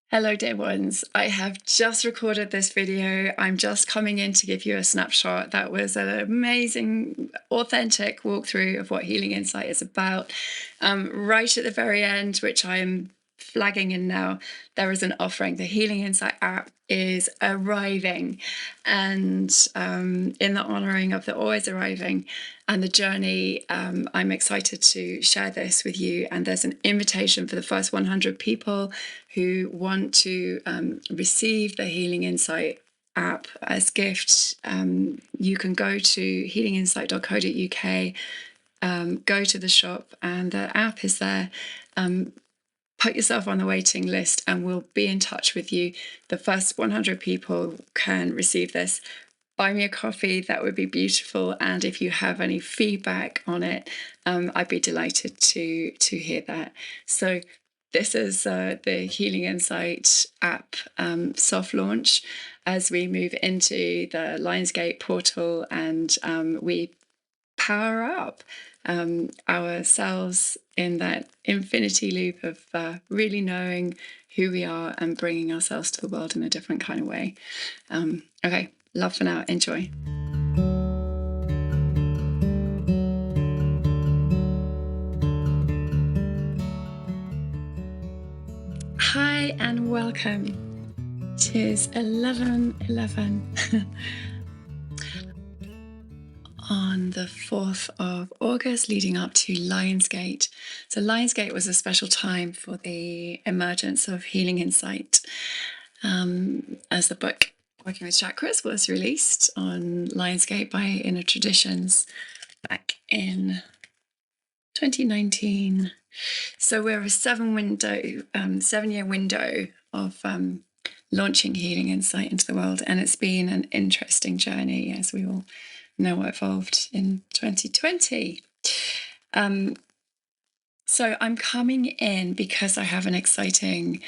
Hello, dear ones. I have just recorded this video. I'm just coming in to give you a snapshot. That was an amazing, authentic walkthrough of what Healing Insight is about. Right at the very end, which I am flagging in now, there is an offering. The Healing Insight app is arriving, and in the honouring of the always arriving and the journey, I'm excited to share this with you. And there's an invitation for the first 100 people who want to receive the Healing Insight app as gift. You can go to healinginsight.co.uk, go to the shop, and the app is there. Put yourself on the waiting list and we'll be in touch with you. The first 100 people can receive this. Buy me a coffee, that would be beautiful. And if you have any feedback on it, I'd be delighted to hear that. So this is the Healing Insight app soft launch as we move into the Lionsgate portal, and we power up ourselves in that infinity loop of really knowing who we are and bringing ourselves to the world in a different kind of way. Okay, love for now. Enjoy. Hi and welcome. It is 11:11 on the 4th of August, leading up to Lionsgate. So Lionsgate was a special time for the emergence of Healing Insight, as the book Working with Chakras was released on Lionsgate by Inner Traditions back in 2019. So we're a 7-year window of launching Healing Insight into the world, and it's been an interesting journey, as we all know what evolved in 2020. So I'm coming in because I have an exciting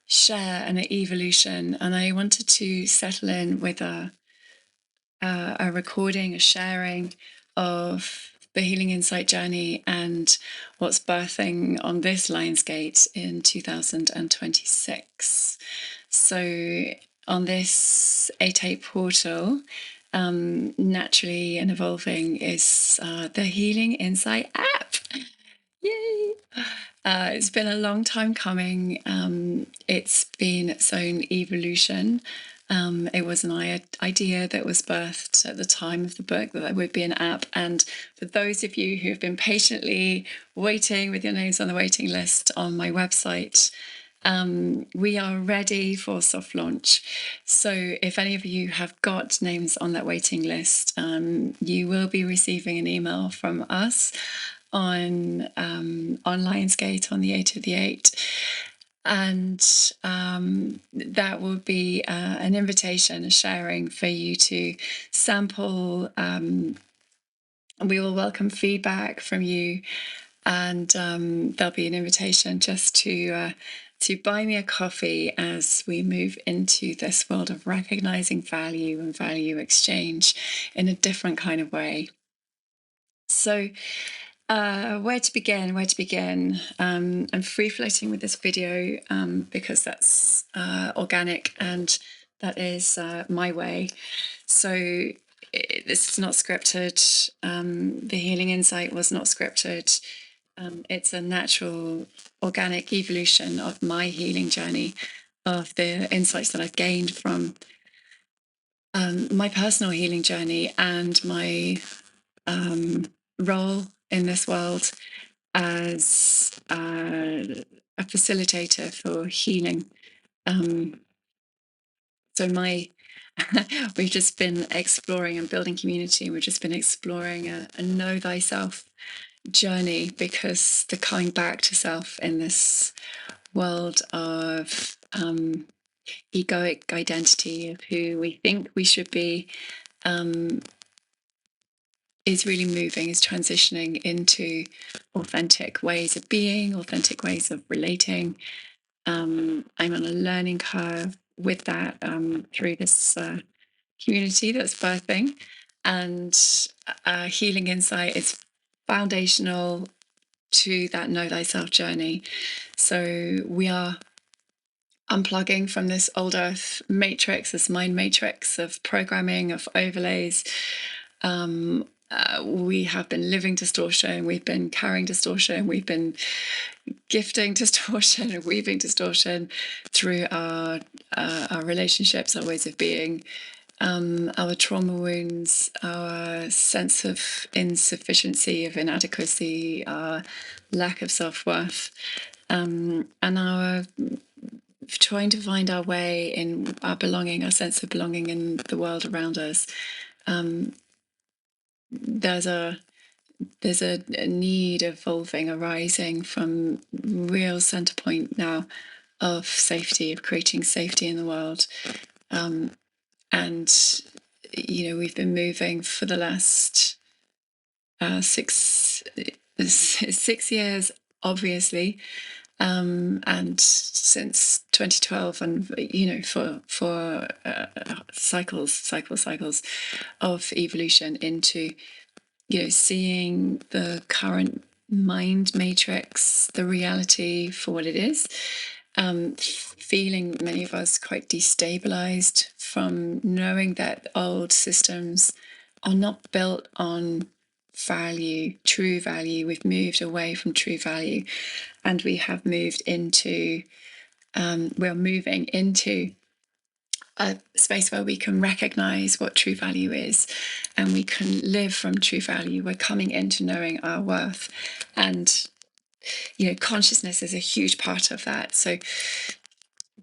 share and an evolution, and I wanted to settle in with a recording, a sharing of the Healing Insight journey and what's birthing on this Lionsgate in 2026. So on this 8-8 portal, naturally and evolving is the Healing Insight app. Yay! It's been a long time coming. It's been its own evolution. It was an idea that was birthed at the time of the book that there would be an app. And for those of you who have been patiently waiting with your names on the waiting list on my website, we are ready for soft launch. So if any of you have got names on that waiting list, you will be receiving an email from us on Lionsgate on the 8th of the 8th. And that will be an invitation, a sharing for you to sample. We will welcome feedback from you, and there'll be an invitation just to buy me a coffee as we move into this world of recognizing value and value exchange in a different kind of way. So where to begin? I'm free floating with this video because that's organic and that is my way. So this is not scripted. The Healing Insight was not scripted. It's a natural, organic evolution of my healing journey, of the insights that I've gained from my personal healing journey and my role in this world as a facilitator for healing. So we've just been exploring and building community. We've just been exploring a know thyself journey, because the coming back to self in this world of egoic identity of who we think we should be is really moving, is transitioning into authentic ways of being, authentic ways of relating. I'm on a learning curve with that through this community that's birthing, and Healing Insight is foundational to that know thyself journey. So we are unplugging from this old earth matrix, this mind matrix of programming, of overlays. We have been living distortion, we've been carrying distortion, we've been gifting distortion and weaving distortion through our relationships, our ways of being, our trauma wounds, our sense of insufficiency, of inadequacy, our lack of self-worth, and our trying to find our way in our belonging, our sense of belonging in the world around us. There's a need evolving, arising from real center point now of safety, of creating safety in the world. And, we've been moving for the last 6 years, obviously, and since 2012, and for cycles of evolution into seeing the current mind matrix, the reality for what it is, feeling many of us quite destabilized from knowing that old systems are not built on value, true value. We've moved away from true value, and we have moved into, we're moving into a space where we can recognize what true value is, and we can live from true value. We're coming into knowing our worth, and consciousness is a huge part of that. So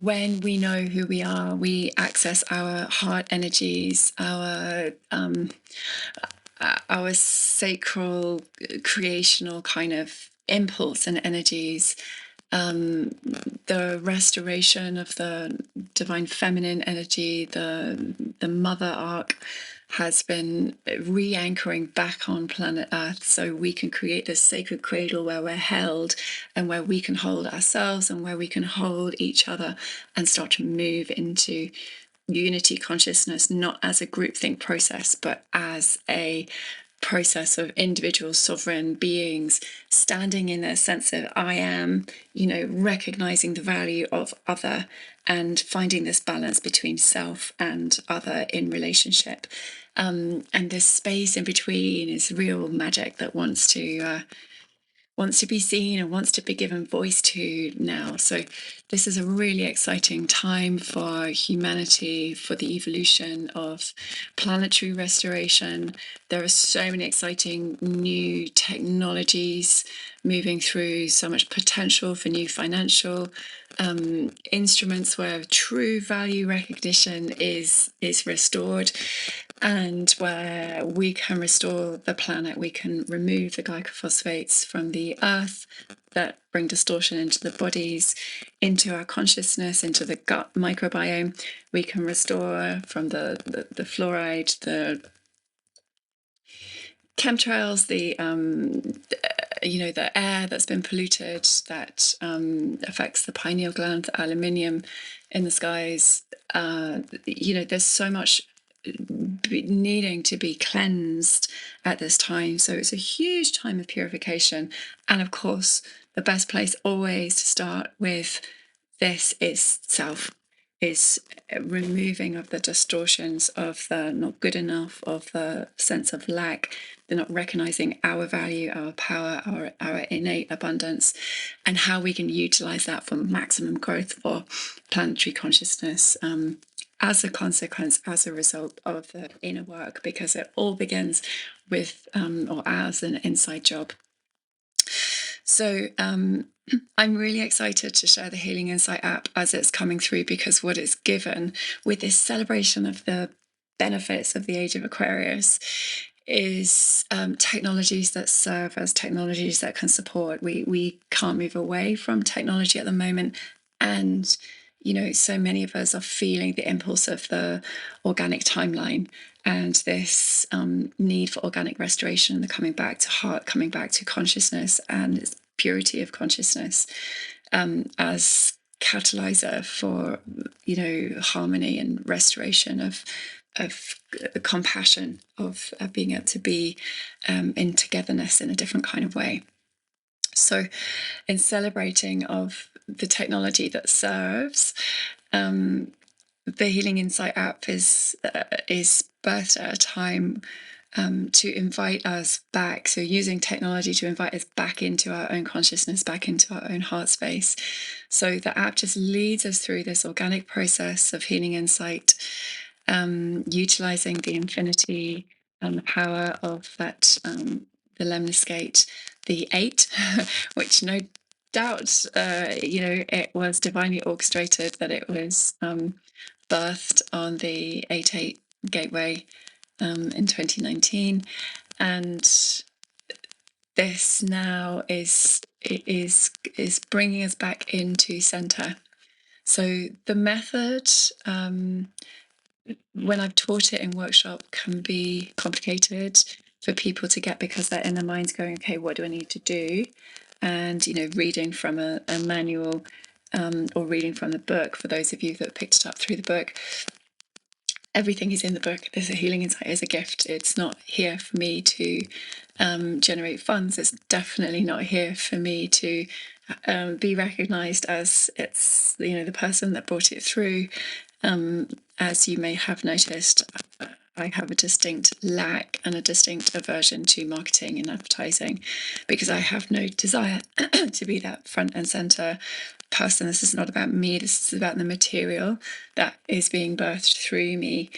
when we know who we are, we access our heart energies, our sacral creational kind of impulse and energies, the restoration of the divine feminine energy, the mother arc has been re-anchoring back on planet Earth, so we can create this sacred cradle where we're held and where we can hold ourselves and where we can hold each other and start to move into unity consciousness, not as a groupthink process, but as a process of individual sovereign beings standing in a sense of I am, recognizing the value of other and finding this balance between self and other in relationship. And this space in between is real magic that wants to be seen and wants to be given voice to now. So this is a really exciting time for humanity, for the evolution of planetary restoration. There are so many exciting new technologies moving through, so much potential for new financial instruments where true value recognition is restored, and where we can restore the planet. We can remove the glycophosphates from the earth that bring distortion into the bodies, into our consciousness, into the gut microbiome. We can restore from the fluoride, the chemtrails, the air that's been polluted, that affects the pineal gland, the aluminium in the skies. There's so much needing to be cleansed at this time. So it's a huge time of purification. And of course, the best place always to start with this is self, is removing of the distortions of the not good enough, of the sense of lack, the not recognizing our value, our power, our innate abundance, and how we can utilize that for maximum growth for planetary consciousness, as a consequence, as a result of the inner work, because it all begins with or as an inside job. So I'm really excited to share the Healing Insight app as it's coming through, because what it's given with this celebration of the benefits of the age of Aquarius is technologies that serve as technologies that can support. We can't move away from technology at the moment, and so many of us are feeling the impulse of the organic timeline and this need for organic restoration, the coming back to heart, coming back to consciousness and its purity of consciousness, as catalyzer for harmony and restoration of compassion, of being able to be in togetherness in a different kind of way. So in celebrating of the technology that serves, the Healing InSight app is birthed at a time to invite us back. So using technology to invite us back into our own consciousness, back into our own heart space. So the app just leads us through this organic process of healing insight, utilizing the infinity and the power of that, the lemniscate, the 8, which no doubt, it was divinely orchestrated, that it was birthed on the 8-8 gateway in 2019, and this now is bringing us back into center. So the method, when I've taught it in workshop, can be complicated for people to get, because they're in their minds going, okay, what do I need to do? And reading from a manual, or reading from the book, for those of you that picked it up through the book, everything is in the book. There's a Healing Insight is a gift. It's not here for me to generate funds. It's definitely not here for me to be recognized as it's the person that brought it through. As you may have noticed, I have a distinct lack and a distinct aversion to marketing and advertising, because I have no desire to be that front and center person. This is not about me. This is about the material that is being birthed through me,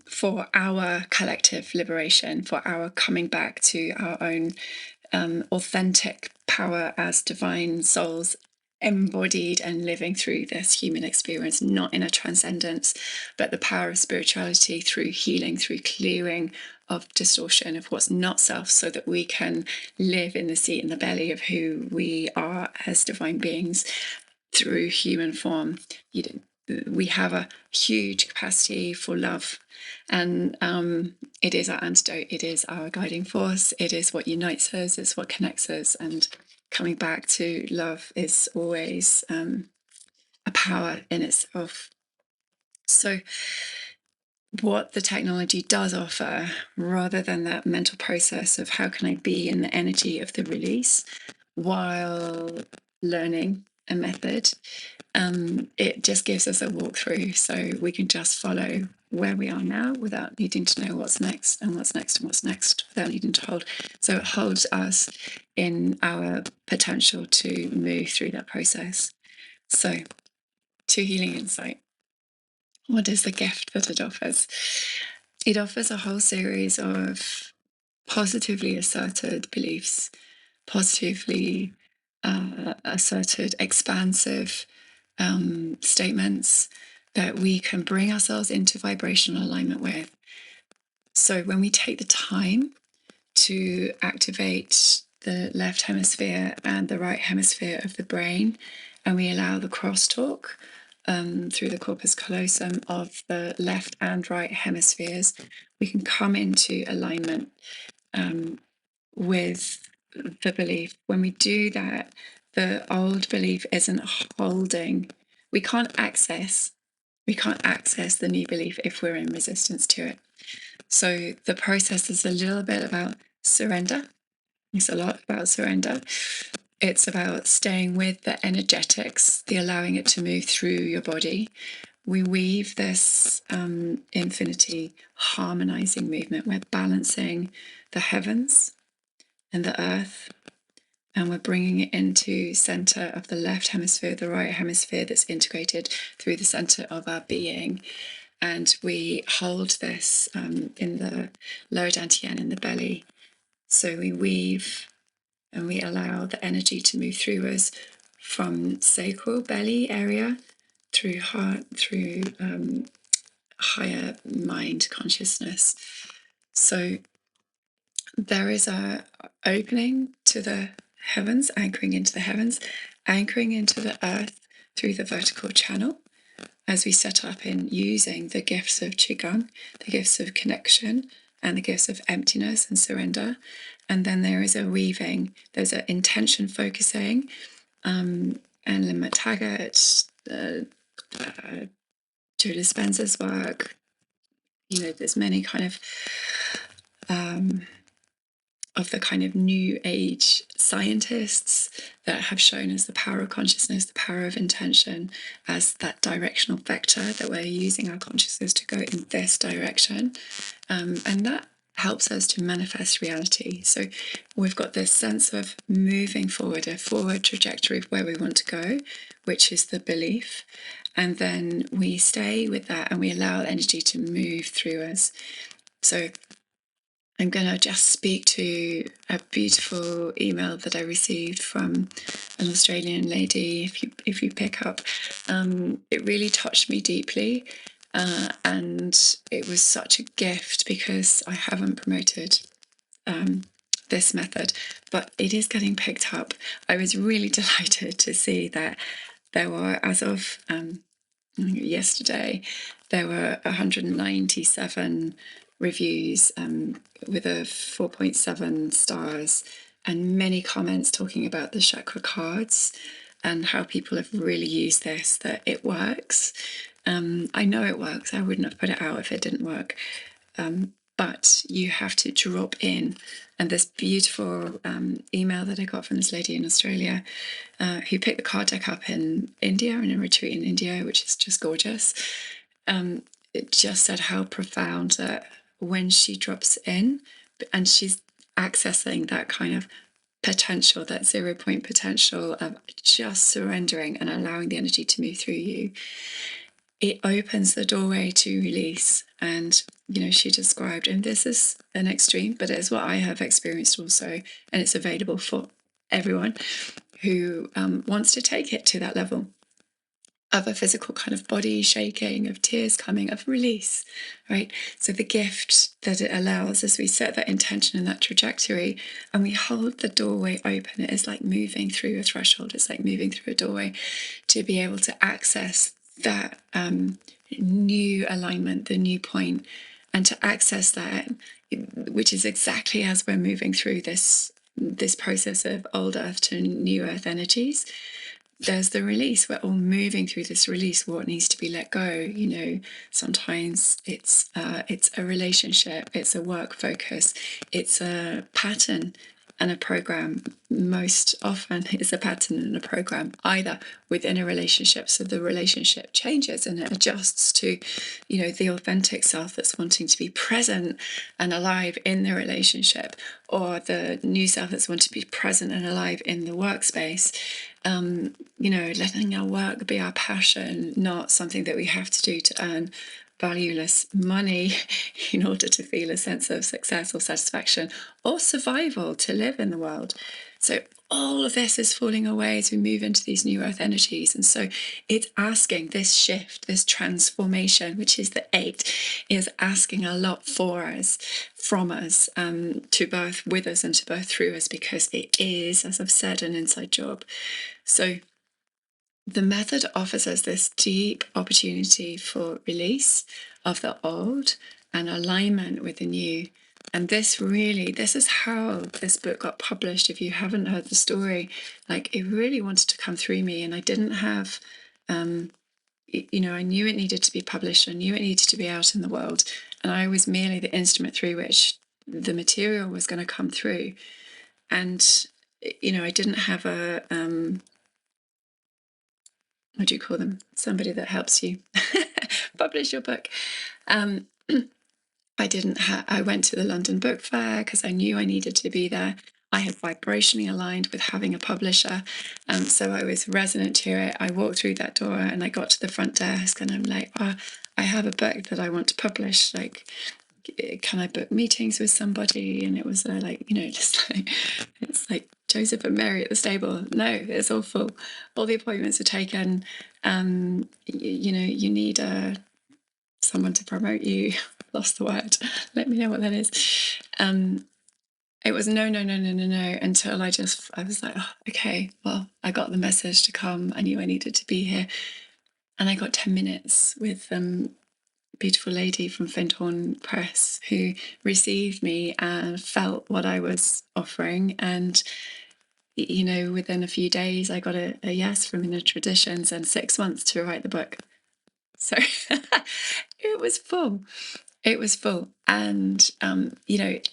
for our collective liberation, for our coming back to our own authentic power as divine souls, embodied and living through this human experience, not in a transcendence, but the power of spirituality through healing, through clearing of distortion of what's not self, so that we can live in the seat and the belly of who we are as divine beings through human form. We have a huge capacity for love, and it is our antidote. It is our guiding force. It is what unites us. It's what connects us. And coming back to love is always a power in itself. So what the technology does offer, rather than that mental process of how can I be in the energy of the release while learning a method, it just gives us a walkthrough, so we can just follow where we are now without needing to know what's next and what's next and what's next, without needing to hold. So it holds us in our potential to move through that process. So, to Healing InSight, what is the gift that it offers? It offers a whole series of positively asserted beliefs, positively asserted, expansive statements that we can bring ourselves into vibrational alignment with. So when we take the time to activate the left hemisphere and the right hemisphere of the brain, and we allow the crosstalk through the corpus callosum of the left and right hemispheres, we can come into alignment with the belief. When we do that, the old belief isn't holding. We can't access the new belief if we're in resistance to it. So the process is a little bit about surrender. It's a lot about surrender. It's about staying with the energetics, the allowing it to move through your body. We weave this infinity harmonizing movement. We're balancing the heavens and the earth, and we're bringing it into center of the left hemisphere, the right hemisphere that's integrated through the center of our being. And we hold this in the lower dantian, in the belly. So we weave and we allow the energy to move through us from sacral belly area, through heart, through higher mind consciousness. So there is a opening to the heavens, anchoring into the heavens, anchoring into the earth through the vertical channel, as we set up in using the gifts of Qigong, the gifts of connection, and the gifts of emptiness and surrender. And then there is a weaving, there's an intention focusing, and Lynn McTaggart, Joe Dispenza's work, there's many kind of of the kind of new age scientists that have shown us the power of consciousness, the power of intention as that directional vector, that we're using our consciousness to go in this direction. And that helps us to manifest reality. So we've got this sense of moving forward, a forward trajectory of where we want to go, which is the belief. And then we stay with that and we allow energy to move through us. So I'm going to just speak to a beautiful email that I received from an Australian lady. If you pick up, it really touched me deeply, and it was such a gift because I haven't promoted this method, but it is getting picked up. I was really delighted to see that there were, as of yesterday, there were 197 reviews with a 4.7 stars and many comments talking about the chakra cards and how people have really used this, that it works. I know it works. I wouldn't have put it out if it didn't work. But you have to drop in. And this beautiful email that I got from this lady in Australia who picked the card deck up in India, in a retreat in India, which is just gorgeous. It just said how profound that when she drops in and she's accessing that kind of potential, that 0 point potential of just surrendering and allowing the energy to move through you, it opens the doorway to release. And, she described, and this is an extreme, but it's what I have experienced also, and it's available for everyone who wants to take it to that level of a physical kind of body shaking, of tears coming, of release, right? So the gift that it allows as we set that intention and that trajectory and we hold the doorway open, it is like moving through a threshold. It's like moving through a doorway to be able to access that new alignment, the new point, and to access that, which is exactly as we're moving through this process of old earth to new earth energies. There's the release. We're all moving through this release. What needs to be let go? Sometimes it's a relationship, it's a work focus, it's a pattern and a program. Most often, it's a pattern and a program, either within a relationship. So the relationship changes and it adjusts to, the authentic self that's wanting to be present and alive in the relationship, or the new self that's wanting to be present and alive in the workspace. Letting our work be our passion, not something that we have to do to earn valueless money in order to feel a sense of success or satisfaction or survival to live in the world. So all of this is falling away as we move into these new earth energies. And so it's asking this shift, this transformation, which is the 8, is asking a lot for us, from us, to birth with us and to birth through us, because it is, as I've said, an inside job. So the method offers us this deep opportunity for release of the old and alignment with the new. And this is how this book got published. If you haven't heard the story, it really wanted to come through me, and I didn't have, I knew it needed to be published. I knew it needed to be out in the world. And I was merely the instrument through which the material was going to come through. And, I didn't have a, what do you call them? Somebody that helps you publish your book. I went to the London Book Fair because I knew I needed to be there. I had vibrationally aligned with having a publisher. So I was resonant to it. I walked through that door and I got to the front desk and I'm like, oh, I have a book that I want to publish. Can I book meetings with somebody? And it was it's like Joseph and Mary at the stable. No, it's all full. All the appointments are taken. You need someone to promote you. Lost the word. Let me know what that is. It was no, until I was like, oh, okay, well, I got the message to come. I knew I needed to be here. And I got 10 minutes with beautiful lady from Findhorn Press who received me and felt what I was offering. And, within a few days, I got a yes from Inner Traditions and 6 months to write the book. So it was full. It was full. And,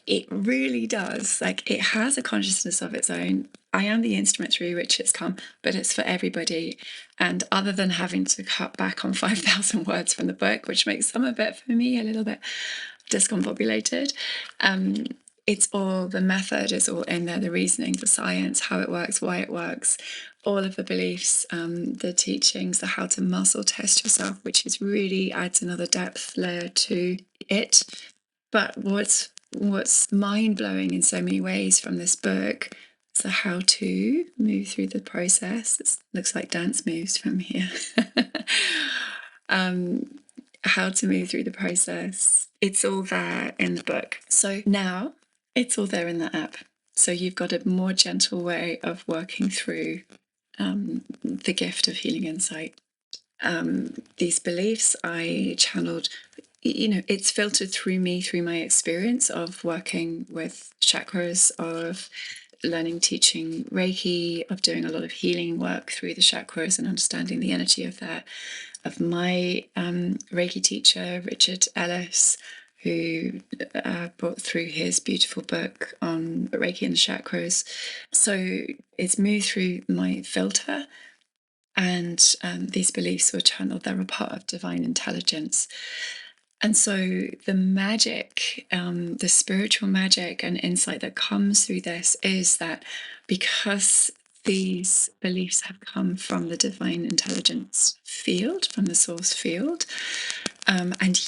it really does. Like, it has a consciousness of its own. I am the instrument through which it's come, but it's for everybody. And other than having to cut back on 5,000 words from the book, which makes some of it for me a little bit discombobulated, it's all, the method is all in there, the reasoning, the science, how it works, why it works, all of the beliefs, the teachings, the how to muscle test yourself, which is really adds another depth layer to it. But what's mind-blowing in so many ways from this book is the how to move through the process. It looks like dance moves from here. How to move through the process. It's all there in the book. So now it's all there in the app. So you've got a more gentle way of working through the gift of healing insight. These beliefs I channeled, it's filtered through me, through my experience of working with chakras, of learning, teaching Reiki, of doing a lot of healing work through the chakras and understanding the energy of that, of my Reiki teacher, Richard Ellis, who brought through his beautiful book on Reiki and the chakras. So it's moved through my filter, and these beliefs were channeled. They're a part of divine intelligence. And so the magic, the spiritual magic and insight that comes through this is that because these beliefs have come from the divine intelligence field, from the source field, and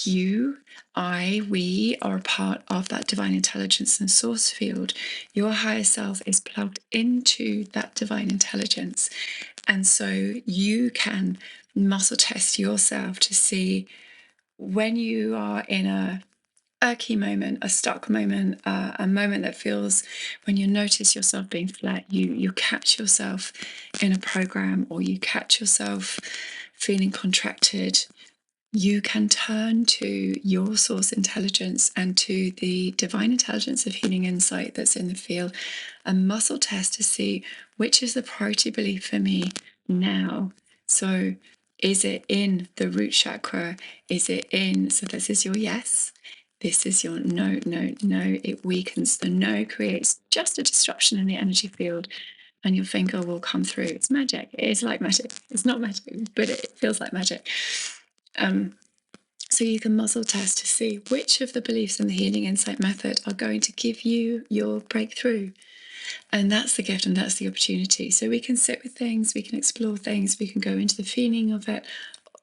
we are a part of that divine intelligence and source field. Your higher self is plugged into that divine intelligence. And so you can muscle test yourself to see when you are in a key moment, a stuck moment, a moment that feels, when you notice yourself being flat, you catch yourself in a program, or you catch yourself feeling contracted, you can turn to your source intelligence and to the divine intelligence of healing insight that's in the field and muscle test to see which is the priority belief for me now. So is it in the root chakra? Is it in, so this is your yes, this is your no, no, no. It weakens. The no creates just a disruption in the energy field, and your finger will come through. It's magic. It is like magic. It's not magic, but it feels like magic. So you can muscle test to see which of the beliefs in the healing insight method are going to give you your breakthrough. And that's the gift and that's the opportunity. So we can sit with things, we can explore things, we can go into the feeling of it,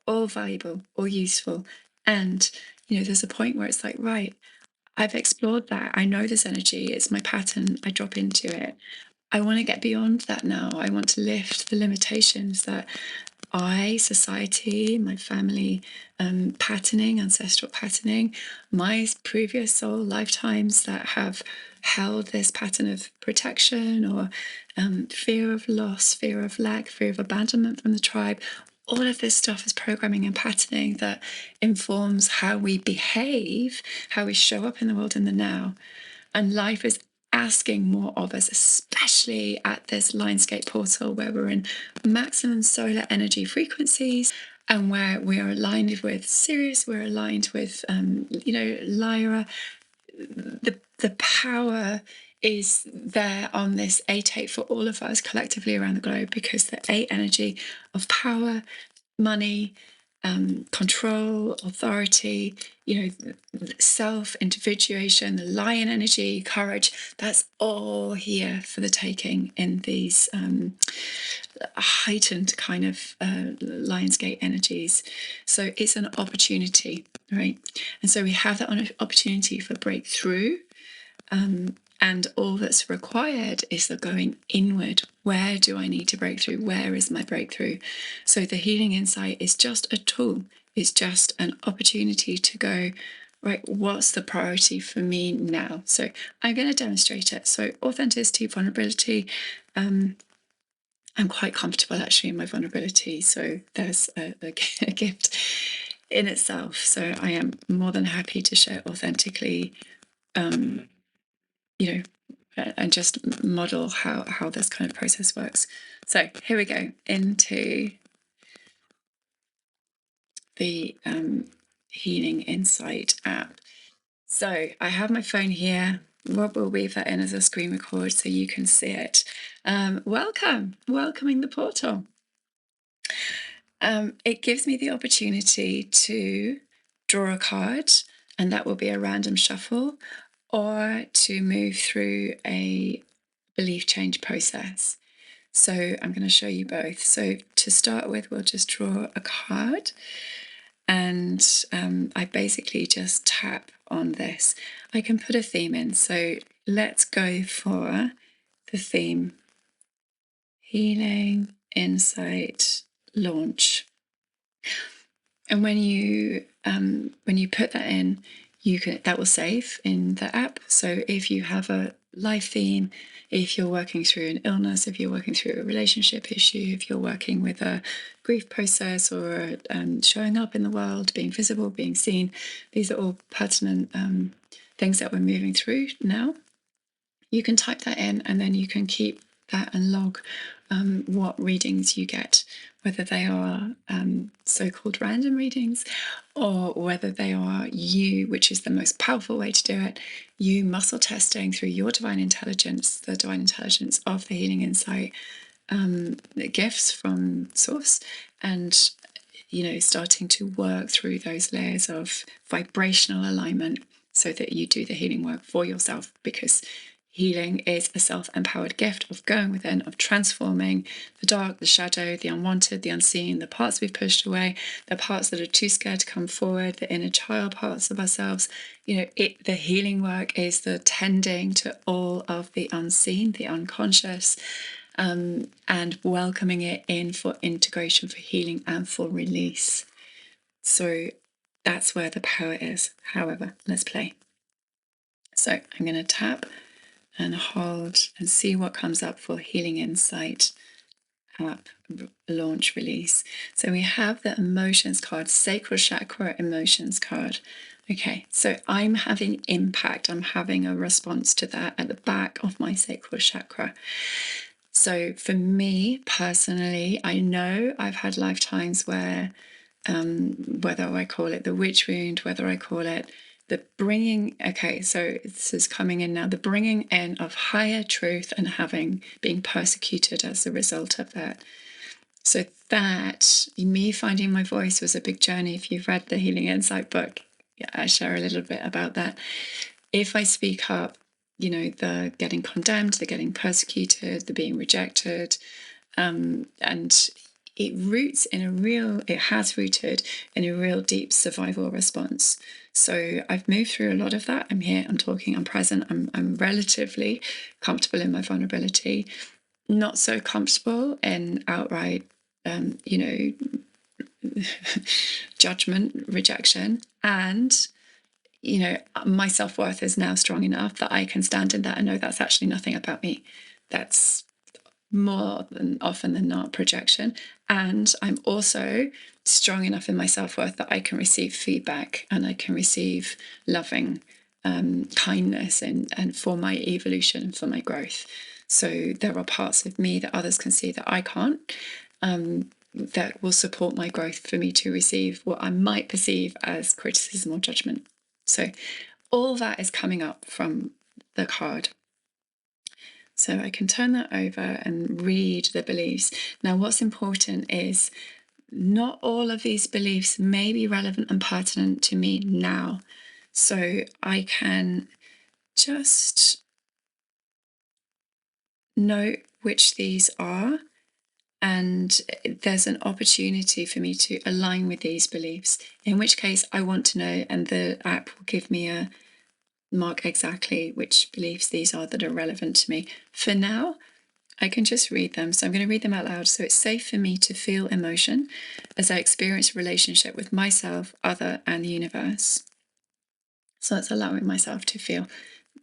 all valuable, all useful. And, there's a point where it's like, right, I've explored that. I know this energy, it's my pattern. I drop into it. I want to get beyond that now. I want to lift the limitations that society, my family, patterning, ancestral patterning, my previous soul lifetimes that have held this pattern of protection or fear of loss, fear of lack, fear of abandonment from the tribe. All of this stuff is programming and patterning that informs how we behave, how we show up in the world in the now. And life is asking more of us, especially at this Lionsgate portal where we're in maximum solar energy frequencies and where we are aligned with Sirius, we're aligned with, Lyra. The power is there on this 8-8 for all of us collectively around the globe, because the 8 energy of power, money, control, authority, self-individuation, the lion energy, courage, that's all here for the taking in these heightened kind of Lionsgate energies. So it's an opportunity, right? And so we have that opportunity for breakthrough. And all that's required is the going inward. Where do I need to break through? Where is my breakthrough? So the healing insight is just a tool. It's just an opportunity to go, right, what's the priority for me now? So I'm going to demonstrate it. So authenticity, vulnerability. I'm quite comfortable actually in my vulnerability. So there's a gift in itself. So I am more than happy to share authentically, and just model how this kind of process works. So here we go into the Healing Insight app. So I have my phone here. Rob will weave that in as a screen record so you can see it. Welcoming the portal. It gives me the opportunity to draw a card, and that will be a random shuffle, or to move through a belief change process. So I'm going to show you both. So to start with, we'll just draw a card, and I basically just tap on this. I can put a theme in. So let's go for the theme: healing, insight, launch. And when you put that in, that will save in the app. So if you have a life theme, if you're working through an illness, if you're working through a relationship issue, if you're working with a grief process or showing up in the world, being visible, being seen, these are all pertinent things that we're moving through now. You can type that in, and then you can keep that and log what readings you get, whether they are so-called random readings or whether they are you, which is the most powerful way to do it, you muscle testing through your divine intelligence, the divine intelligence of the healing insight gifts from source, and starting to work through those layers of vibrational alignment so that you do the healing work for yourself, because healing is a self-empowered gift of going within, of transforming the dark, the shadow, the unwanted, the unseen, the parts we've pushed away, the parts that are too scared to come forward, the inner child parts of ourselves. The healing work is the tending to all of the unseen, the unconscious, and welcoming it in for integration, for healing, and for release. So that's where the power is. However, let's play. So I'm going to tap and hold and see what comes up for healing insight, app, launch, release. So we have the emotions card, sacral chakra emotions card. Okay, so I'm having impact. I'm having a response to that at the back of my sacral chakra. So for me personally, I know I've had lifetimes where, whether I call it the witch wound, whether I call it the bringing, okay, so this is coming in now, the bringing in of higher truth and being persecuted as a result of that. So that, me finding my voice was a big journey. If you've read the Healing Insight book, I share a little bit about that. If I speak up, the getting condemned, the getting persecuted, the being rejected, and it has rooted in a real deep survival response. So I've moved through a lot of that. I'm here, I'm talking, I'm present, I'm relatively comfortable in my vulnerability, not so comfortable in outright, judgment, rejection, and my self-worth is now strong enough that I can stand in that and know that's actually nothing about me. That's more than often than not projection. And I'm also strong enough in my self-worth that I can receive feedback and I can receive loving kindness and for my evolution and for my growth. So there are parts of me that others can see that I can't, that will support my growth for me to receive what I might perceive as criticism or judgment. So all that is coming up from the card. So I can turn that over and read the beliefs. Now, what's important is not all of these beliefs may be relevant and pertinent to me now. So I can just note which these are, and there's an opportunity for me to align with these beliefs, in which case I want to know, and the app will give me a mark exactly which beliefs these are that are relevant to me. For now, I can just read them. So I'm going to read them out loud. So it's safe for me to feel emotion as I experience a relationship with myself, other, and the universe. So that's allowing myself to feel,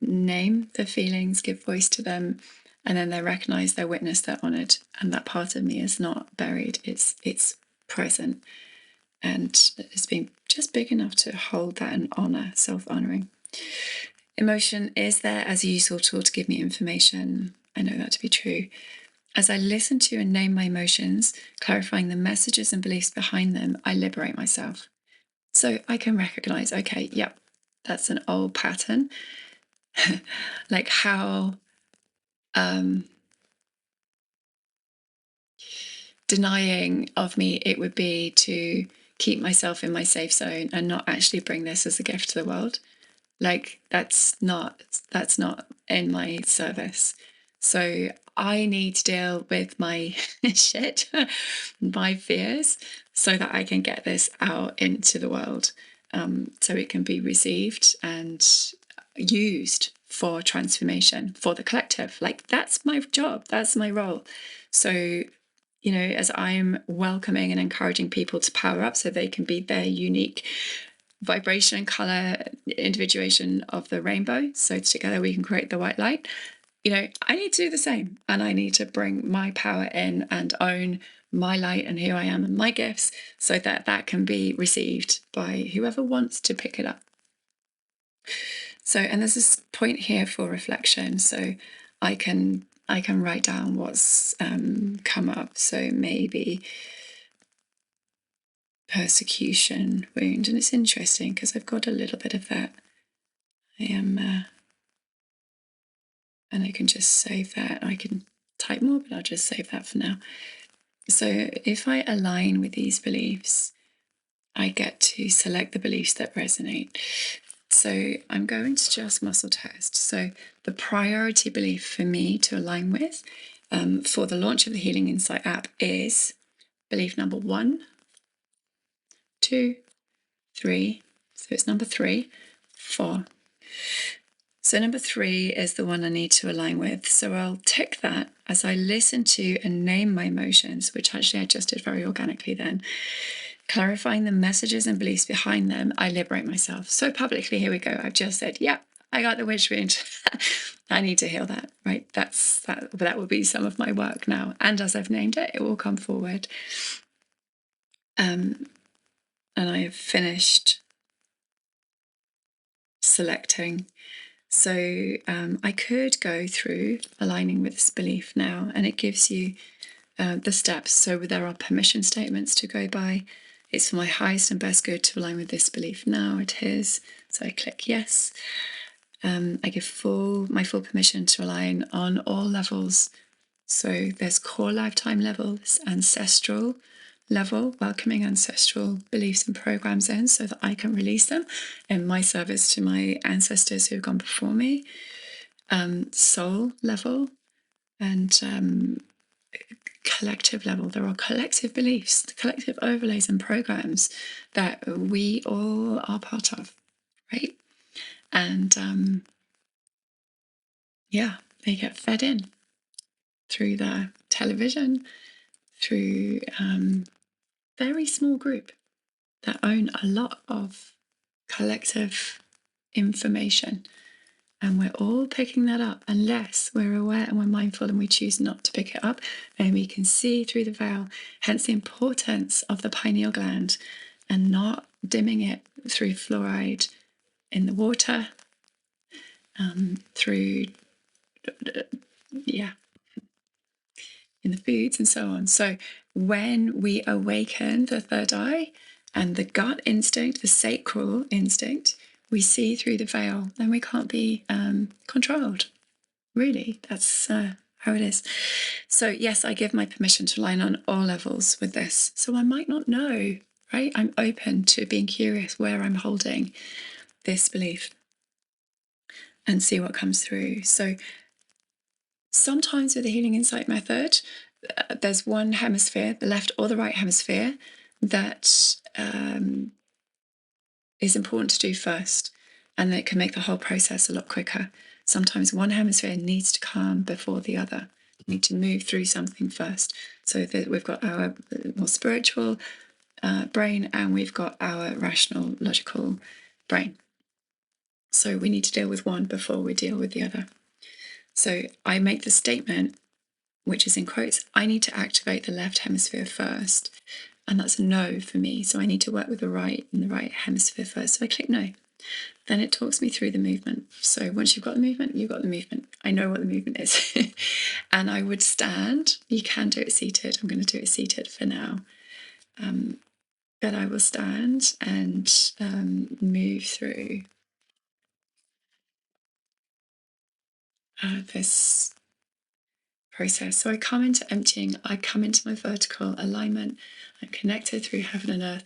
name the feelings, give voice to them, and then they're recognized, they're witnessed, they're honored. And that part of me is not buried. It's present. And it's been just big enough to hold that and honor, self-honoring. Emotion is there as a useful tool to give me information. I know that to be true. As I listen to and name my emotions, clarifying the messages and beliefs behind them, I liberate myself. So I can recognize, okay, yep, That's an old pattern. Like how denying of me it would be to keep myself in my safe zone and not actually bring this as a gift to the world. Like that's not in my service. So I need to deal with my shit, my fears, so that I can get this out into the world, so it can be received and used for transformation for the collective. Like that's my job, that's my role. So, you know, as I'm welcoming and encouraging people to power up so they can be their unique vibration and color individuation of the rainbow, so together we can create the white light. You know, I need to do the same, and I need to bring my power in and own my light and who I am and my gifts, so that that can be received by whoever wants to pick it up. So, and there's this point here for reflection, so I can write down what's come up. So maybe persecution wound, and it's interesting because I've got a little bit of that. I am and I can just save that. I can type more, but I'll just save that for now. So if I align with these beliefs, I get to select the beliefs that resonate. So I'm going to just muscle test. So the priority belief for me to align with for the launch of the Healing InSight app is belief number 1, 2, 3. So it's number 3, 4. So number 3 is the one I need to align with. So I'll tick that as I listen to and name my emotions, which actually I just did very organically then. Clarifying the messages and beliefs behind them, I liberate myself. So publicly, here we go. I've just said, yeah, I got the witch wound. I need to heal that, right? That will be some of my work now. And as I've named it, it will come forward. And I have finished selecting. So I could go through aligning with this belief now, and it gives you the steps. So there are permission statements to go by. It's for my highest and best good to align with this belief now. It is. So I click yes. I give my full permission to align on all levels. So there's core lifetime levels, ancestral level, welcoming ancestral beliefs and programs in so that I can release them in my service to my ancestors who have gone before me. Soul level and collective level. There are collective beliefs, collective overlays and programs that we all are part of, right? And yeah, they get fed in through the television, through very small group that own a lot of collective information. And we're all picking that up unless we're aware and we're mindful and we choose not to pick it up. And we can see through the veil, hence the importance of the pineal gland and not dimming it through fluoride in the water, through, in the foods and so on. So when we awaken the third eye and the gut instinct, the sacral instinct, we see through the veil, then we can't be controlled. Really, that's how it is. So yes, I give my permission to align on all levels with this. So I might not know, right? I'm open to being curious where I'm holding this belief and see what comes through. So sometimes with the Healing InSight method, there's one hemisphere, the left or the right hemisphere, that is important to do first, and that can make the whole process a lot quicker. Sometimes one hemisphere needs to calm before the other. You need to move through something first. So that we've got our more spiritual brain and we've got our rational, logical brain. So we need to deal with one before we deal with the other. So I make the statement, which is in quotes, I need to activate the left hemisphere first. And that's a no for me. So I need to work with the right and the right hemisphere first. So I click no. Then it talks me through the movement. So once you've got the movement, you've got the movement. I know what the movement is. And I would stand. You can do it seated. I'm going to do it seated for now. But I will stand and move through this process. So I come into emptying, I come into my vertical alignment, I'm connected through heaven and earth,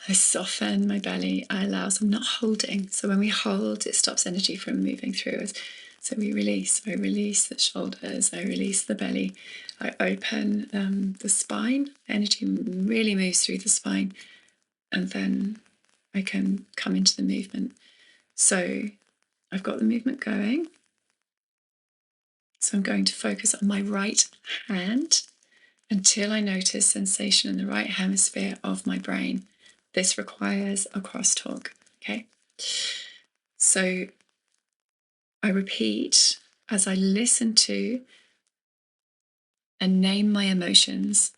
I soften my belly, I allow, so I'm not holding. So when we hold, it stops energy from moving through us. So we release, I release the shoulders, I release the belly, I open the spine, energy really moves through the spine, and then I can come into the movement. So I've got the movement going. So I'm going to focus on my right hand until I notice sensation in the right hemisphere of my brain. This requires a crosstalk, okay? So I repeat as I listen to and name my emotions,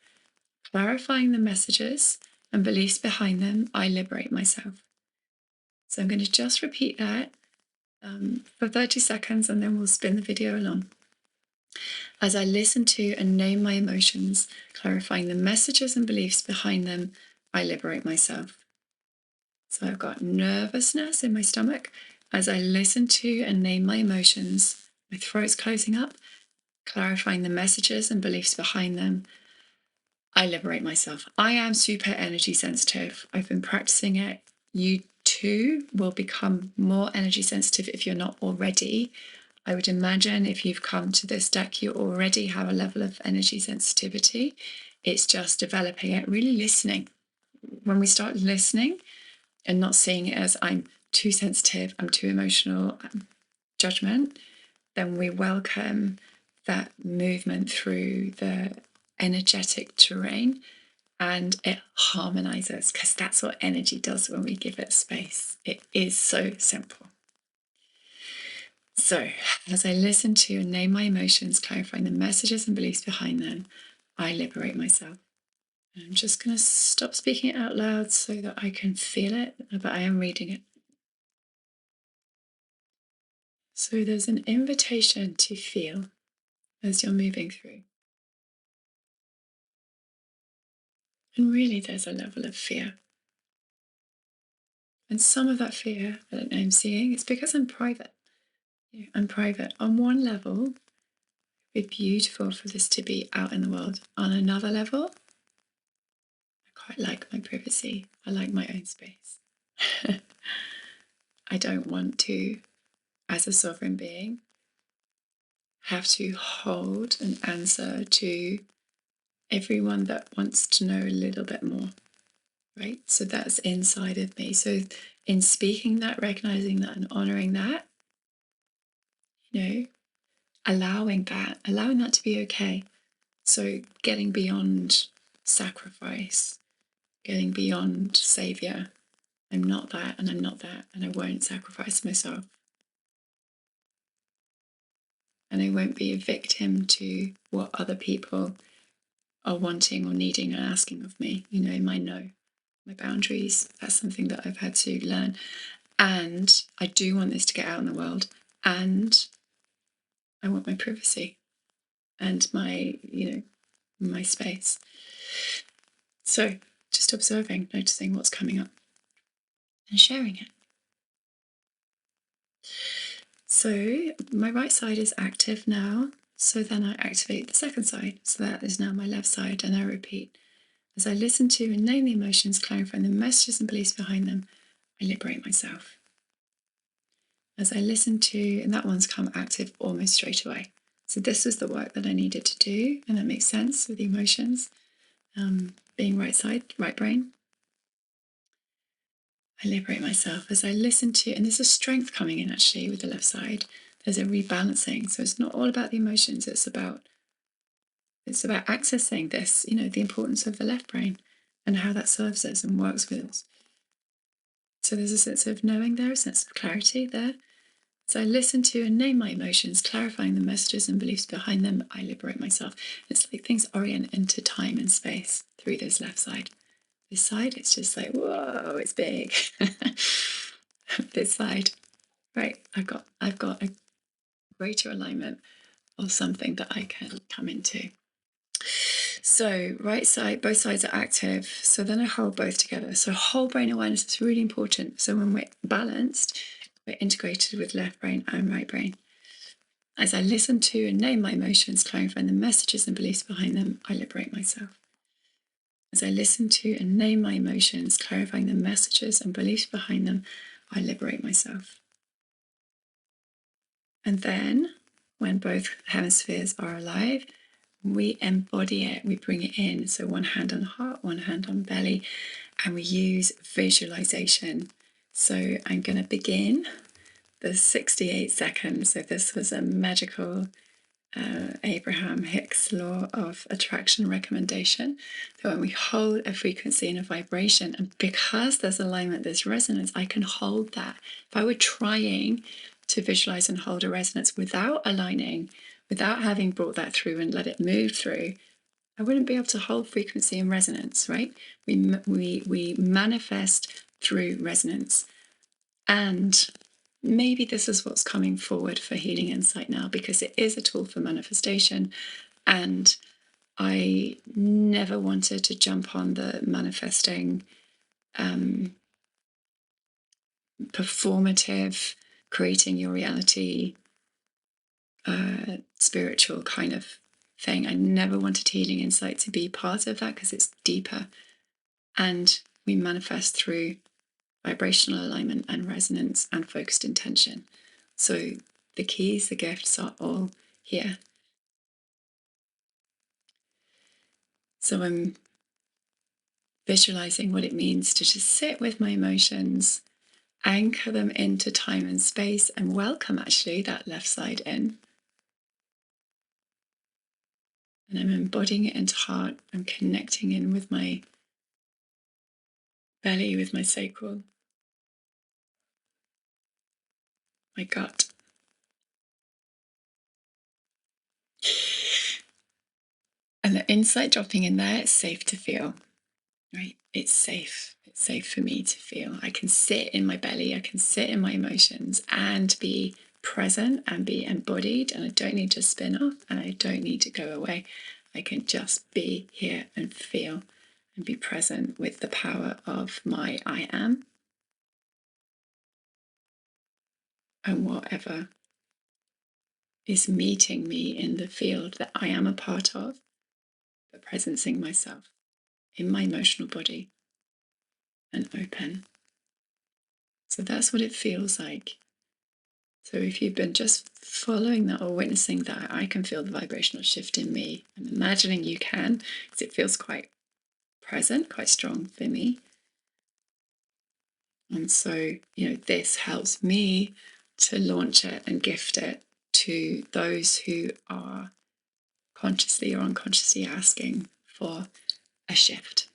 clarifying the messages and beliefs behind them, I liberate myself. So I'm going to just repeat that for 30 seconds and then we'll spin the video along. As I listen to and name my emotions, clarifying the messages and beliefs behind them, I liberate myself. So I've got nervousness in my stomach. As I listen to and name my emotions, my throat's closing up, clarifying the messages and beliefs behind them, I liberate myself. I am super energy sensitive. I've been practicing it. You too will become more energy sensitive if you're not already. I would imagine if you've come to this deck, you already have a level of energy sensitivity. It's just developing it, really listening. When we start listening and not seeing it as I'm too sensitive, I'm too emotional, judgment, then we welcome that movement through the energetic terrain and it harmonizes, because that's what energy does when we give it space. It is so simple. So, as I listen to and name my emotions, clarifying the messages and beliefs behind them, I liberate myself. And I'm just going to stop speaking it out loud so that I can feel it, but I am reading it. So there's an invitation to feel as you're moving through. And really, there's a level of fear. And some of that fear, I don't know, I'm seeing, it's because I'm private. I'm private. On one level, it'd be beautiful for this to be out in the world. On another level, I quite like my privacy. I like my own space. I don't want to, as a sovereign being, have to hold an answer to everyone that wants to know a little bit more, right? So that's inside of me. So in speaking that, recognizing that and honoring that, allowing that to be okay. So getting beyond sacrifice, getting beyond savior. I'm not that and I'm not that and I won't sacrifice myself. And I won't be a victim to what other people are wanting or needing and asking of me. My no, my boundaries, that's something that I've had to learn. And I do want this to get out in the world. And I want my privacy and my space. So just observing, noticing what's coming up and sharing it. So my right side is active now. So then I activate the second side. So that is now my left side. And I repeat, as I listen to and name the emotions, clarifying the messages and beliefs behind them, I liberate myself. As I listen to, and that one's come active almost straight away. So this was the work that I needed to do. And that makes sense with the emotions, being right side, right brain. I liberate myself as I listen to, and there's a strength coming in actually with the left side. There's a rebalancing. So it's not all about the emotions. It's about accessing this, the importance of the left brain and how that serves us and works with us. So there's a sense of knowing there, a sense of clarity there. So I listen to and name my emotions, clarifying the messages and beliefs behind them. I liberate myself. It's like things orient into time and space through this left side. This side, it's just like, whoa, it's big. This side, right, I've got a greater alignment of something that I can come into. So right side, both sides are active. So then I hold both together. So whole brain awareness is really important. So when we're balanced, we're integrated with left brain and right brain. As I listen to and name my emotions, clarifying the messages and beliefs behind them, I liberate myself. As I listen to and name my emotions, clarifying the messages and beliefs behind them, I liberate myself. And then, when both hemispheres are alive, we embody it, we bring it in. So one hand on heart, one hand on belly, and we use visualization. So I'm going to begin the 68 seconds. So this was a magical Abraham Hicks law of attraction recommendation. So when we hold a frequency and a vibration, and because there's alignment, there's resonance, I can hold that. If I were trying to visualize and hold a resonance without aligning, without having brought that through and let it move through, I wouldn't be able to hold frequency and resonance, right? We manifest through resonance. And maybe this is what's coming forward for Healing Insight now, because it is a tool for manifestation. And I never wanted to jump on the manifesting performative, creating your reality, spiritual kind of thing. I never wanted Healing Insight to be part of that because it's deeper. And we manifest through vibrational alignment and resonance and focused intention. So the keys, the gifts are all here. So I'm visualizing what it means to just sit with my emotions, anchor them into time and space, and welcome actually that left side in. And I'm embodying it into heart. I'm connecting in with my belly, with my sacral, my gut. And the insight dropping in there, it's safe to feel, right? It's safe. It's safe for me to feel. I can sit in my belly, I can sit in my emotions and be present and be embodied. And I don't need to spin off and I don't need to go away. I can just be here and feel and be present with the power of my I am and whatever is meeting me in the field that I am a part of, but presencing myself in my emotional body and open. So that's what it feels like. So if you've been just following that or witnessing that, I can feel the vibrational shift in me. I'm imagining you can, because it feels quite present, quite strong for me. And so, this helps me to launch it and gift it to those who are consciously or unconsciously asking for a shift,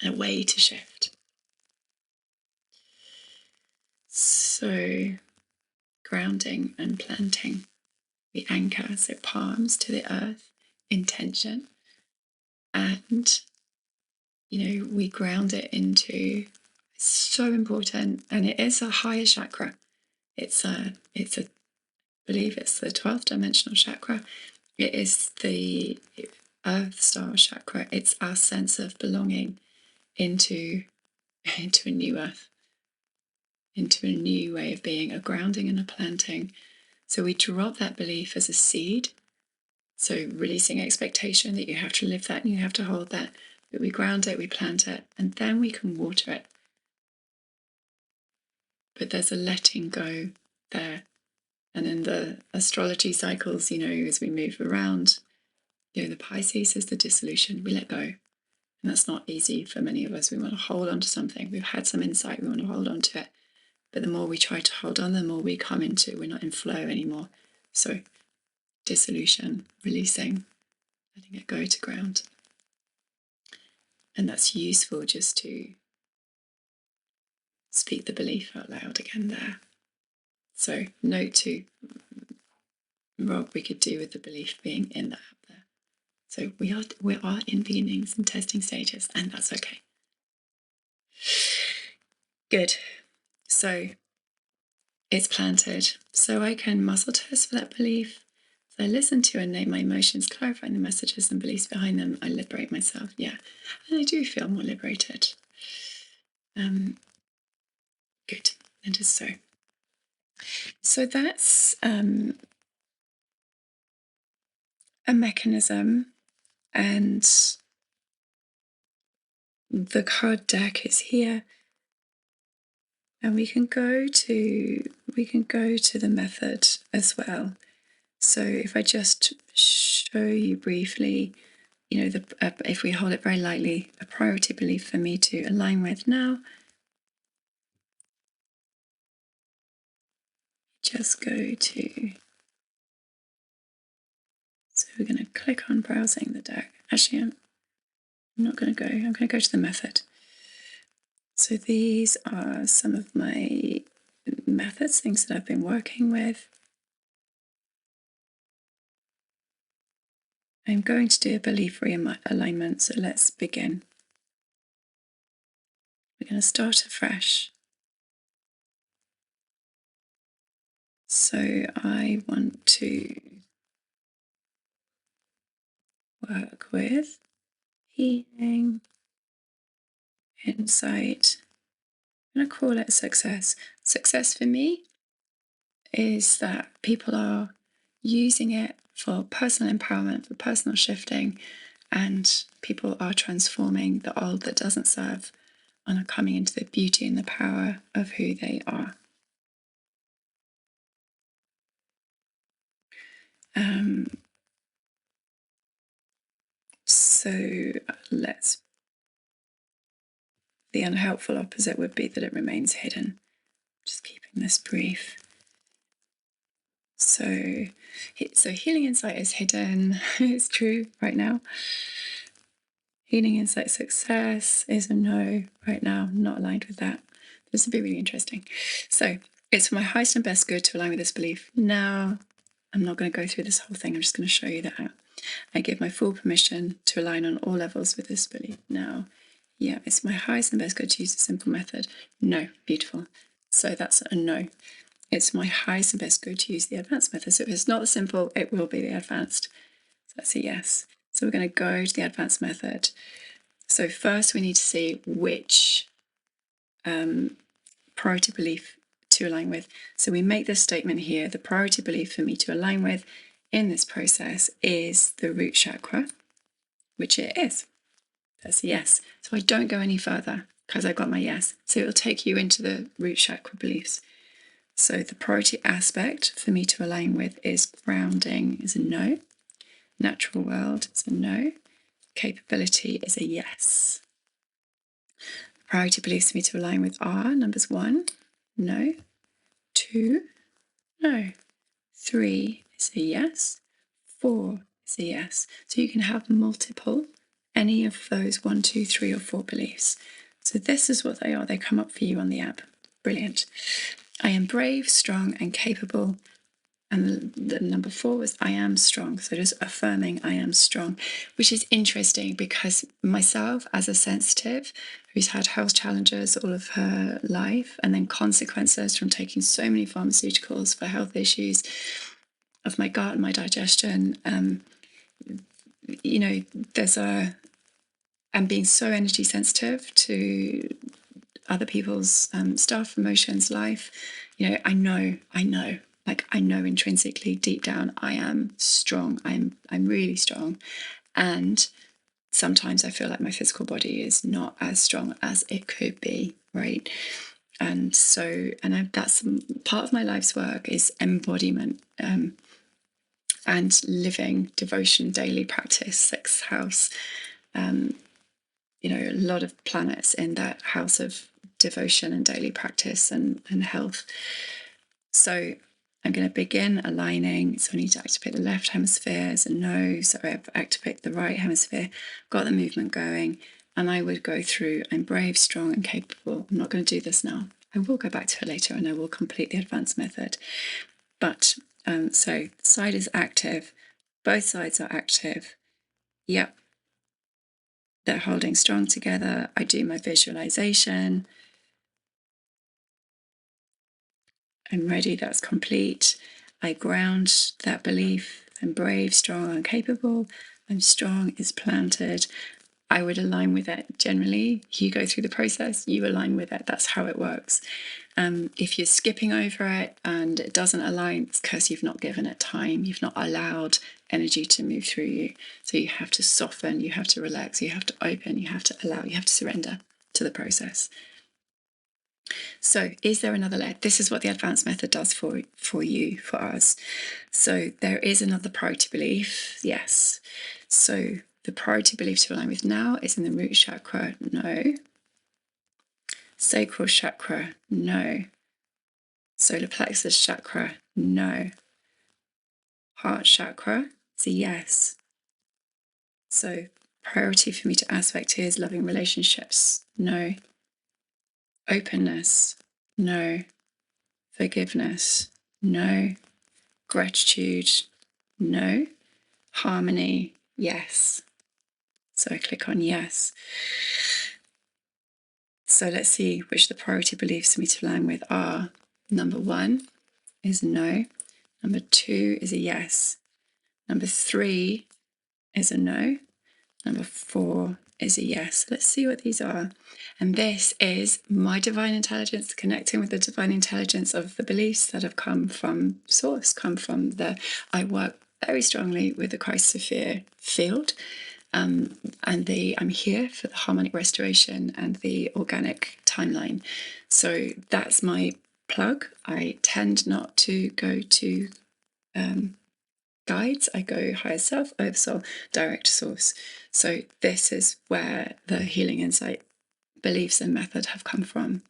a way to shift. So, grounding and planting. We anchor, so palms to the earth, intention. And, we ground it into, so important. And it is a higher chakra. I believe it's the 12th dimensional chakra. It is the Earth Star chakra. It's our sense of belonging into a new earth, into a new way of being, a grounding and a planting. So we drop that belief as a seed. So releasing expectation that you have to live that and you have to hold that. But we ground it, we plant it, and then we can water it. But there's a letting go there. And in the astrology cycles, as we move around, the Pisces is the dissolution. We let go. And that's not easy for many of us. We want to hold on to something. We've had some insight. We want to hold on to it. But the more we try to hold on, the more we come into, we're not in flow anymore. So dissolution, releasing, letting it go to ground. And that's useful just to speak the belief out loud again there. So note to Rob, we could do with the belief being in that up there. So we are in beginnings and testing stages, and that's okay. Good. So it's planted. So I can muscle test for that belief. So I listen to and name my emotions, clarifying the messages and beliefs behind them. I liberate myself. Yeah. And I do feel more liberated. Good. That is so. So that's a mechanism, and the card deck is here, and we can go to the method as well. So if I just show you briefly, if we hold it very lightly, a priority belief for me to align with now, just go to, so we're going to click on browsing the deck. Actually, I'm not going to go, I'm going to go to the method. So these are some of my methods, things that I've been working with. I'm going to do a belief realignment, so let's begin. We're going to start afresh. So I want to work with healing, insight. I'm going to call it success. Success for me is that people are using it for personal empowerment, for personal shifting, and people are transforming the old that doesn't serve and are coming into the beauty and the power of who they are. So the unhelpful opposite would be that it remains hidden. Just keeping this brief. So healing insight is hidden. It's true right now. Healing insight success is a no right now, not aligned with that. This would be really interesting. So it's for my highest and best good to align with this belief. Now, I'm not going to go through this whole thing. I'm just going to show you that I give my full permission to align on all levels with this belief. Now, yeah, it's my highest and best good to use the simple method. No, beautiful. So that's a no. It's my highest and best good to use the advanced method. So if it's not the simple, it will be the advanced. So that's a yes. So we're going to go to the advanced method. So first we need to see which priority belief to align with. So we make this statement here: the priority belief for me to align with in this process is the root chakra, which it is. That's a yes. So I don't go any further because I got my yes. So it'll take you into the root chakra beliefs. So the priority aspect for me to align with is grounding is a no. Natural world is a no. Capability is a yes. Priority beliefs for me to align with are numbers 1, no. 2, no. 3 is a yes. 4 is a yes. So you can have multiple, any of those 1, 2, 3, or 4 beliefs. So this is what they are. They come up for you on the app. Brilliant. I am brave, strong, and capable. And the number 4 was I am strong. So just affirming I am strong, which is interesting because myself as a sensitive who's had health challenges all of her life and then consequences from taking so many pharmaceuticals for health issues of my gut and my digestion, and being so energy sensitive to other people's stuff, emotions, life, I know intrinsically deep down I am strong. I'm really strong. And sometimes I feel like my physical body is not as strong as it could be, right? And so, that's part of my life's work is embodiment and living devotion, daily practice, sixth house. A lot of planets in that house of devotion and daily practice and health. So I'm going to begin aligning. So I need to activate the left hemisphere as a no. So I've activated the right hemisphere, got the movement going, and I would go through, I'm brave, strong, and capable. I'm not going to do this now. I will go back to it later and I will complete the advanced method. But so the side is active. Both sides are active. Yep. They're holding strong together. I do my visualization. I'm ready, that's complete. I ground that belief. I'm brave, strong, and capable. I'm strong is planted. I would align with it generally. You go through the process, you align with it. That's how it works. If you're skipping over it and it doesn't align, it's because you've not given it time. You've not allowed energy to move through you. So you have to soften, you have to relax, you have to open, you have to allow, you have to surrender to the process. So is there another layer? This is what the advanced method does for you, for us. So there is another priority belief, yes. So the priority belief to align with now is in the root chakra, no. Sacral chakra, no. Solar plexus chakra, no. Heart chakra, it's a yes. So priority for me to aspect here is loving relationships, no. Openness, no. Forgiveness, no. Gratitude, no. Harmony, yes. So I click on yes. So let's see which the priority beliefs for me to align with are. Number 1 is no. Number 2 is a yes. Number 3 is a no. Number 4 is a yes. Let's see what these are. And this is my divine intelligence, connecting with the divine intelligence of the beliefs that have come from source, come from I work very strongly with the Christ Sophia field. And I'm here for the harmonic restoration and the organic timeline. So that's my plug. I tend not to go to guides. I go higher self, oversoul, direct source. So this is where the healing insight beliefs and method have come from.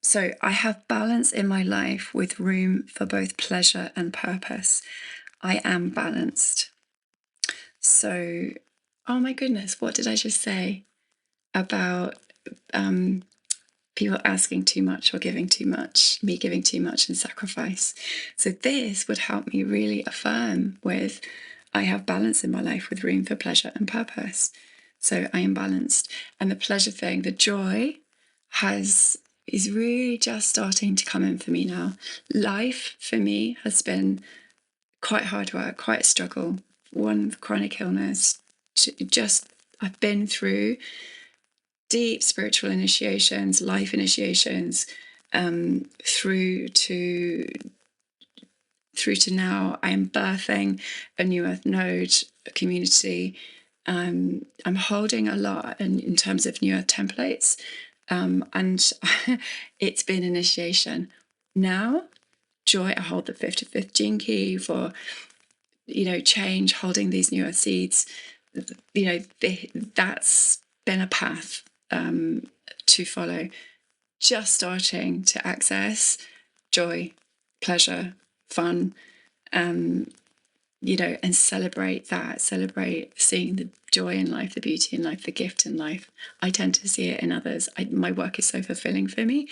So I have balance in my life with room for both pleasure and purpose. I am balanced. So, oh my goodness, what did I just say about people asking too much or giving too much, me giving too much and sacrifice? So this would help me really affirm with, I have balance in my life with room for pleasure and purpose. So I am balanced. And the pleasure thing, the joy is really just starting to come in for me now. Life for me has been quite hard work, quite a struggle. One chronic illness, I've been through deep spiritual initiations, life initiations, through to now. I am birthing a new earth node, a community. I'm holding a lot in terms of new earth templates, and it's been initiation. Now, joy, I hold the 55th gene key for change, holding these newer seeds. That's been a path to follow. Just starting to access joy, pleasure, fun, and celebrate that, celebrate seeing the joy in life, the beauty in life, the gift in life. I tend to see it in others. My work is so fulfilling for me.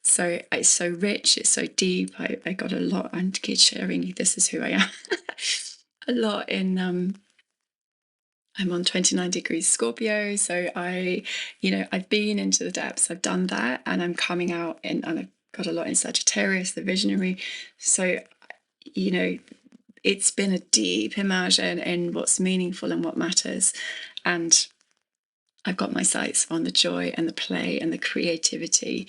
So it's so rich, it's so deep. I got a lot, and keep sharing, this is who I am. A lot in I'm on 29 degrees Scorpio, so I've been into the depths, I've done that, and I'm coming out and I've got a lot in Sagittarius, the visionary. So it's been a deep immersion in what's meaningful and what matters, and I've got my sights on the joy and the play and the creativity.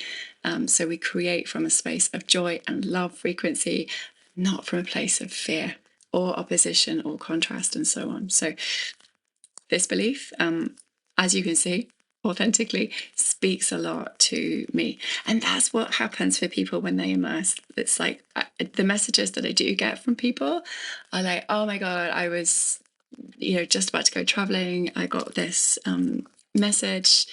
So we create from a space of joy and love frequency, not from a place of fear or opposition or contrast and so on. So this belief, as you can see, authentically speaks a lot to me. And that's what happens for people when they immerse. It's like the messages that I do get from people are like, oh my God, I was, just about to go traveling. I got this message,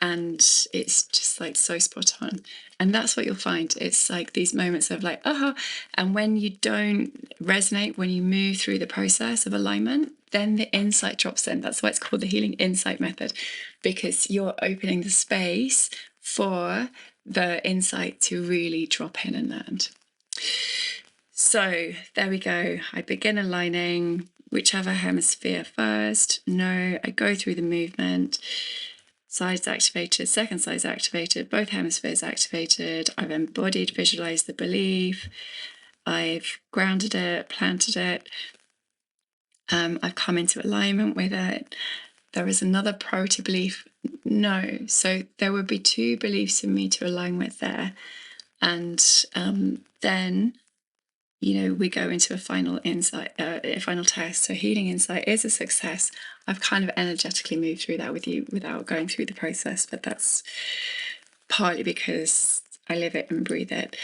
and it's just like so spot on. And that's what you'll find. It's like these moments of like, and when you don't resonate, when you move through the process of alignment, then the insight drops in. That's why it's called the healing insight method, because you're opening the space for the insight to really drop in and land. So there we go. I begin aligning whichever hemisphere first. No, I go through the movement. Sides activated, second sides activated, both hemispheres activated. I've embodied, visualized the belief. I've grounded it, planted it. I've come into alignment with it. there is another priority belief. No. So there would be two beliefs in me to align with there. And then, we go into a final insight, a final test. So healing insight is a success. I've kind of energetically moved through that with you without going through the process, but that's partly because I live it and breathe it.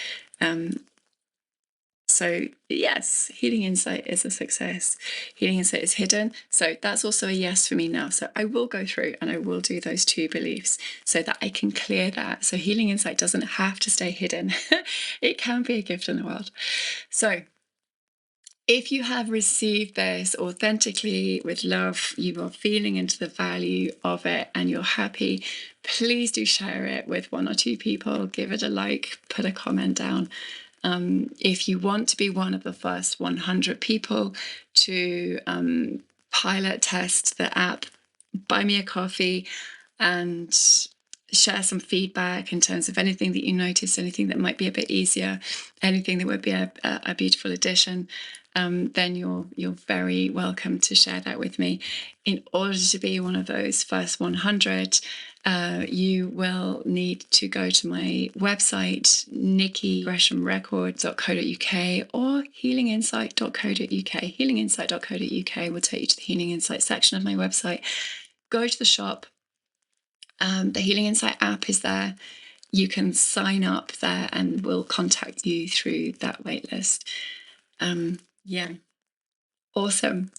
So yes, healing insight is a success. Healing insight is hidden. So that's also a yes for me now. So I will go through and I will do those two beliefs so that I can clear that. So healing insight doesn't have to stay hidden. It can be a gift in the world. So if you have received this authentically with love, you are feeling into the value of it and you're happy, please do share it with one or two people. Give it a like, put a comment down. If you want to be one of the first 100 people to pilot test the app, buy me a coffee and share some feedback in terms of anything that you noticed, anything that might be a bit easier, anything that would be a beautiful addition, then you're very welcome to share that with me. In order to be one of those first 100, you will need to go to my website, Gresham-Record.co.uk or healinginsight.co.uk. Healinginsight.co.uk will take you to the Healing Insight section of my website. Go to the shop. The Healing Insight app is there. You can sign up there and we'll contact you through that waitlist. Yeah, awesome.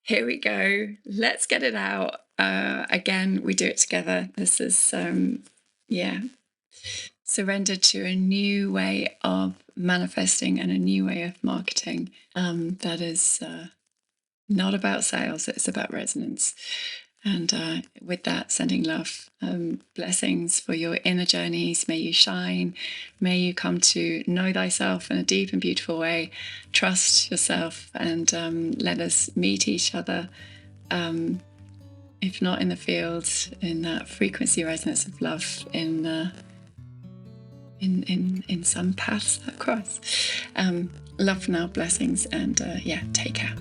Here we go. Let's get it out. Again, we do it together. This is, surrender to a new way of manifesting and a new way of marketing. That is not about sales, it's about resonance. And with that, sending love, blessings for your inner journeys. May you shine. May you come to know thyself in a deep and beautiful way. Trust yourself and let us meet each other. If not in the field, in that frequency resonance of love, in some paths that cross. Love for now, blessings, and take care.